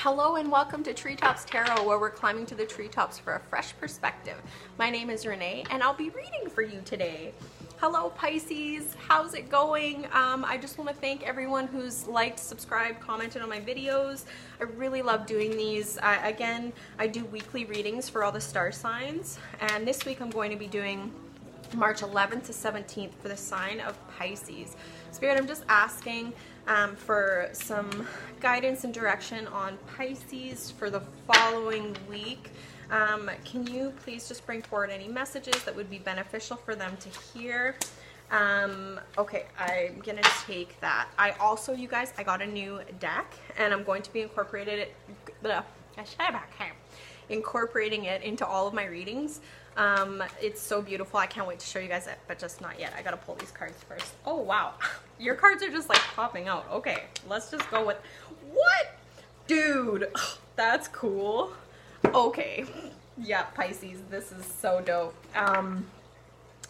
Hello and welcome to TreeTops Tarot, where we're climbing to the treetops for a fresh perspective. My name is Renee and I'll be reading for you today. Hello Pisces, how's it going? I just want to thank everyone who's liked, subscribed, commented on my videos. I really love doing these. Again, I do weekly readings for all the star signs, and this week I'm going to be doing March 11th to 17th for the sign of Pisces. Spirit, I'm just asking for some guidance and direction on Pisces for the following week. Can you please just bring forward any messages that would be beneficial for them to hear? Okay, I'm gonna take that. I also, you guys, I got a new deck and I'm going to be incorporating it into all of my readings. It's so beautiful. I can't wait to show you guys it, but just not yet. I gotta pull these cards first. Oh wow, your cards are just like popping out. Okay, let's just go with what, dude. That's cool. Okay, yeah, Pisces, this is so dope. I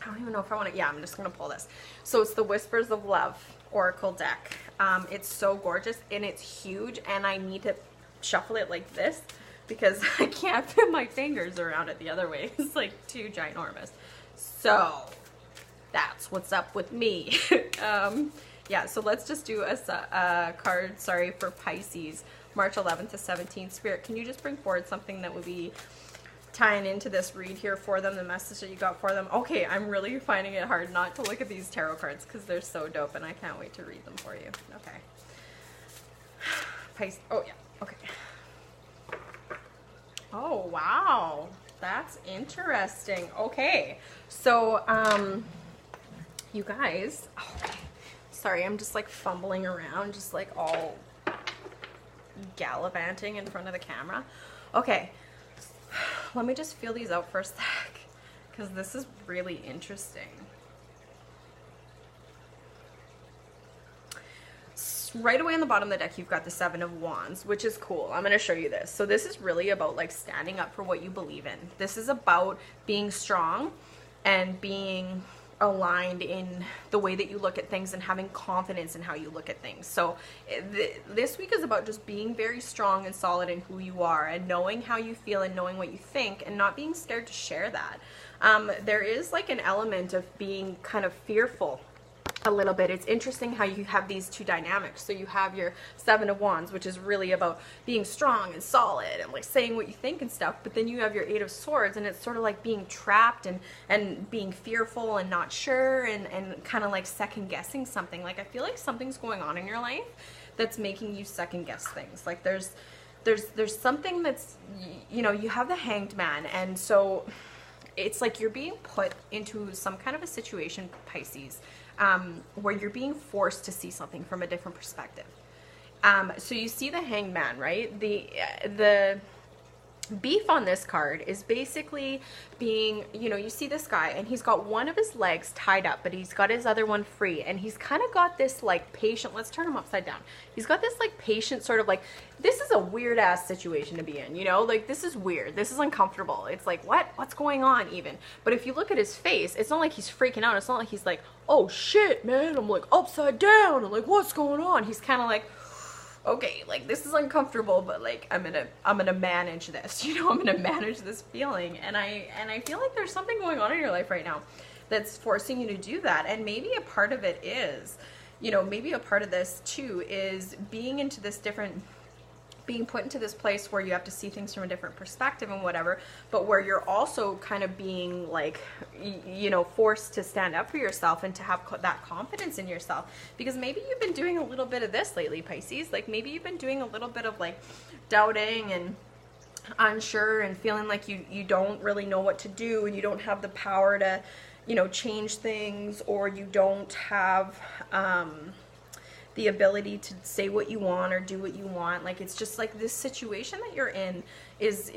don't even know if I want to. Yeah, I'm just gonna pull this. So it's the Whispers of Love Oracle deck. It's so gorgeous and it's huge, and I need to shuffle it like this because I can't fit my fingers around it the other way. It's like too ginormous. So that's what's up with me. Yeah, so let's just do a card, sorry, for Pisces, March 11th to 17th. Spirit, can you just bring forward something that would be tying into this read here for them, the message that you got for them? Okay, I'm really finding it hard not to look at these tarot cards because they're so dope and I can't wait to read them for you. Okay. Pisces, oh yeah, okay. Oh, wow. That's interesting. Okay. So, you guys, okay. Sorry, I'm just like fumbling around, just like all gallivanting in front of the camera. Okay. Let me just feel these out for a sec, because this is really interesting. Right away on the bottom of the deck, you've got the Seven of Wands, which is cool. I'm going to show you this. So this is really about like standing up for what you believe in. This is about being strong and being aligned in the way that you look at things and having confidence in how you look at things. So this week is about just being very strong and solid in who you are and knowing how you feel and knowing what you think and not being scared to share that. There is like an element of being kind of fearful a little bit. It's interesting how you have these two dynamics. So you have your Seven of Wands, which is really about being strong and solid and like saying what you think and stuff, but then you have your Eight of Swords, and it's sort of like being trapped and being fearful and not sure and kind of like second guessing something. Like I feel like something's going on in your life that's making you second guess things. Like there's something that's, you know, you have the Hanged Man, and so it's like you're being put into some kind of a situation, Pisces, where you're being forced to see something from a different perspective. So you see the Hanged Man, right? The beef on this card is basically being, you know, you see this guy and he's got one of his legs tied up, but he's got his other one free, and he's kind of got this like patient, let's turn him upside down. He's got this like patient sort of like, this is a weird ass situation to be in, you know, like this is weird, this is uncomfortable. It's like, what's going on even? But if you look at his face, it's not like he's freaking out. It's not like he's like, oh shit, man, I'm like upside down, I'm like, what's going on? He's kind of like, okay, like this is uncomfortable, but like I'm gonna manage this, you know, I'm gonna manage this feeling. And I feel like there's something going on in your life right now that's forcing you to do that. And maybe a part of it is, you know, maybe a part of this too is being into this different, being put into this place where you have to see things from a different perspective and whatever, but where you're also kind of being like, you know, forced to stand up for yourself and to have that confidence in yourself. Because maybe you've been doing a little bit of this lately, Pisces. Like maybe you've been doing a little bit of like doubting and unsure and feeling like you don't really know what to do, and you don't have the power to, you know, change things, or you don't have the ability to say what you want or do what you want. Like it's just like this situation that you're in is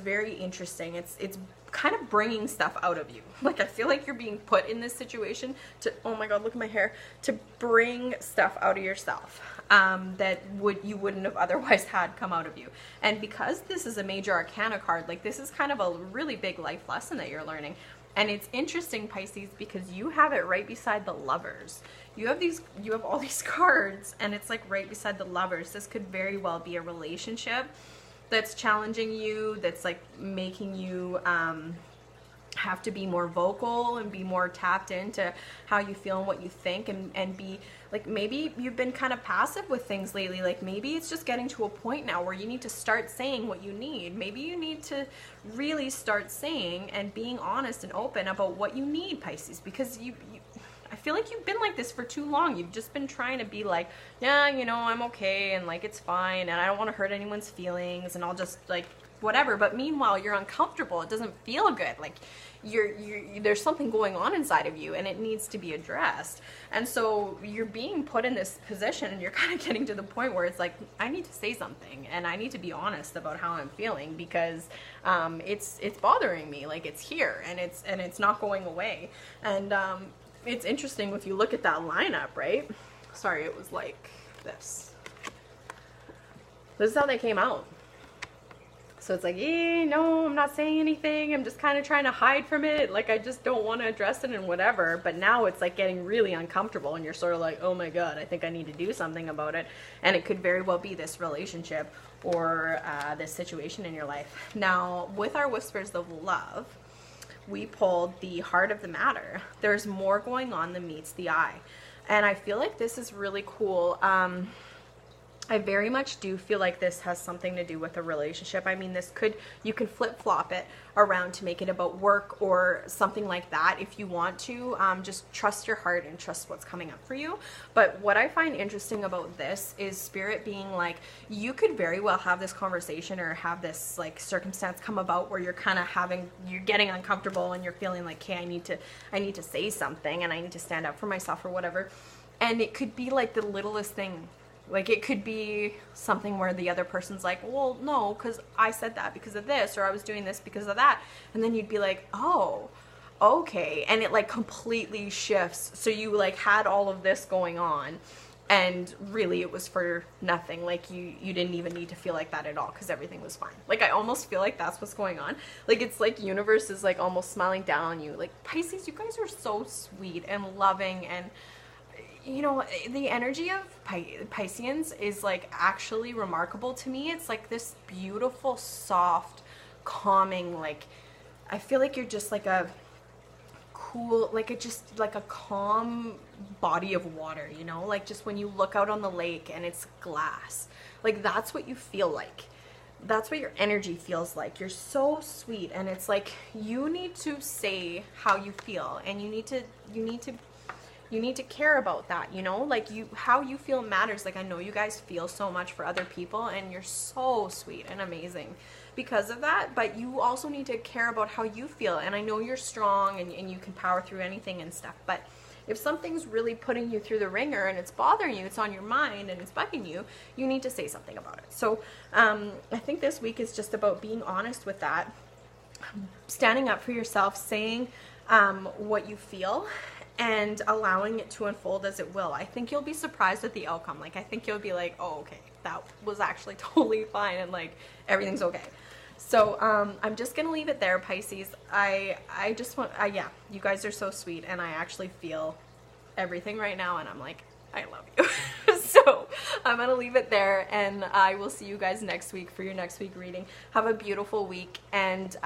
very interesting. It's kind of bringing stuff out of you. Like I feel like you're being put in this situation to, oh my god, look at my hair, to bring stuff out of yourself that you wouldn't have otherwise had come out of you. And because this is a major arcana card, like this is kind of a really big life lesson that you're learning. And it's interesting, Pisces, because you have it right beside the Lovers. You have all these cards, and it's like right beside the Lovers. This could very well be a relationship that's challenging you, that's like making you have to be more vocal and be more tapped into how you feel and what you think, and be like, maybe you've been kind of passive with things lately. Like maybe it's just getting to a point now where you need to start saying what you need. Maybe you need to really start saying and being honest and open about what you need, Pisces, because I feel like you've been like this for too long. You've just been trying to be like, yeah, you know, I'm okay, and like it's fine, and I don't want to hurt anyone's feelings, and I'll just like whatever. But meanwhile, you're uncomfortable. It doesn't feel good. Like there's something going on inside of you, and it needs to be addressed. And so you're being put in this position, and you're kind of getting to the point where it's like, I need to say something, and I need to be honest about how I'm feeling, because it's bothering me. Like it's here, and it's not going away. And it's interesting if you look at that lineup, right? Sorry, it was like this. This is how they came out. So it's like, no, I'm not saying anything. I'm just kind of trying to hide from it. Like, I just don't want to address it and whatever. But now it's like getting really uncomfortable, and you're sort of like, oh my God, I think I need to do something about it. And it could very well be this relationship or this situation in your life. Now, with our Whispers of Love, we pulled the heart of the matter. There's more going on than meets the eye. And I feel like this is really cool. I very much do feel like this has something to do with a relationship. I mean, you can flip-flop it around to make it about work or something like that if you want to. Just trust your heart and trust what's coming up for you. But what I find interesting about this is Spirit being like, you could very well have this conversation or have this like circumstance come about where you're getting uncomfortable, and you're feeling like, hey, I need to say something, and I need to stand up for myself or whatever. And it could be like the littlest thing. Like it could be something where the other person's like, well, no, because I said that because of this, or I was doing this because of that. And then you'd be like, oh, okay. And it like completely shifts. So you like had all of this going on, and really it was for nothing. Like you didn't even need to feel like that at all, because everything was fine. Like I almost feel like that's what's going on. Like it's like universe is like almost smiling down on you. Like Pisces, you guys are so sweet and loving, and you know, the energy of Pisceans is like actually remarkable to me. It's like this beautiful, soft, calming, like I feel like you're just like a cool, like a calm body of water, you know, like just when you look out on the lake and it's glass, like that's what you feel like. That's what your energy feels like. You're so sweet, and it's like you need to say how you feel, and you need to care about that, you know, like how you feel matters. Like I know you guys feel so much for other people, and you're so sweet and amazing because of that, but you also need to care about how you feel. And I know you're strong, and you can power through anything and stuff, but if something's really putting you through the ringer and it's bothering you, it's on your mind and it's bugging you, you need to say something about it. So I think this week is just about being honest with that, standing up for yourself, saying what you feel, and allowing it to unfold as it will. I think you'll be surprised at the outcome. Like I think you'll be like, oh, okay, that was actually totally fine, and like everything's okay. So I'm just gonna leave it there, Pisces. I just want, yeah, you guys are so sweet, and I actually feel everything right now, and I'm like, I love you. So I'm gonna leave it there, and I will see you guys next week for your next week reading. Have a beautiful week, and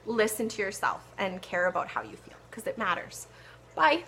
listen to yourself and care about how you feel, because it matters. Bye.